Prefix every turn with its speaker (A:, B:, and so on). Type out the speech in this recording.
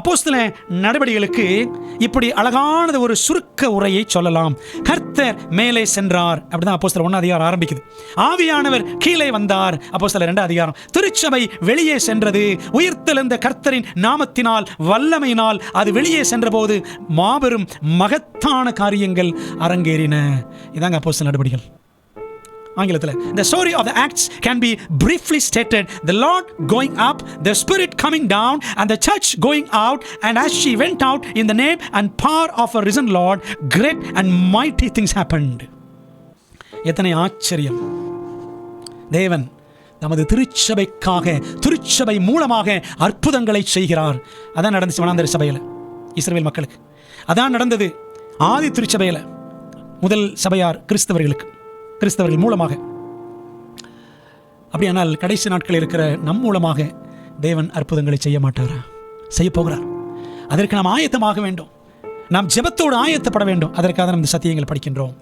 A: அப்போஸ்தலர் நடவடிக்கைகளுக்கு இப்படி அழகானது ஒரு சுருக்க உரையை சொல்லலாம். கர்த்தர் மேலே சென்றார், அப்படிதான் அப்போஸ்தலர் 1 அதிகாரம் ஆரம்பிக்குது. ஆவியானவர் கீழே வந்தார், அப்போஸ்தலர் 2 அதிகாரம். திருச்சபை வெளியே சென்றது, உயிர்த்தெழுந்த கர்த்தரின் நாமத்தினால் வல்லமையினால் அது வெளியே சென்றபோது மாபெரும் மகத்தான காரியங்கள் அரங்கேறின. இதாங்க அப்போஸ்தலர் நடவடிக்கைகள். ஆங்கிலத்தில் the story of the Acts can be briefly stated: the Lord going up, the Spirit coming down, and the church going out, and as she went out in the name and power of a risen Lord, great and mighty things happened. எத்தனை ஆச்சரியம்! தேவன் நமது திருச்சபைக்காக, திருச்சபை மூலமாக அற்புதங்களை செய்கிறார். அதான் நடந்துச்சு வனாந்தர சபையில் இஸ்ரவேல் மக்களுக்கு. அதான் நடந்தது ஆதி திருச்சபையில் முதல் சபையார் கிறிஸ்தவர்கள் மூலமாக. அப்படியானால் கடைசி நாட்களில் இருக்கிற நம் மூலமாக தேவன் அற்புதங்களை செய்ய மாட்டாரா? செய்ய போகிறார். அதற்கு நாம் ஆயத்தமாக வேண்டும். நாம் ஜெபத்தோடு ஆயத்தப்பட வேண்டும். அதற்காக நாம் இந்த சத்தியங்களை படிக்கின்றோம்.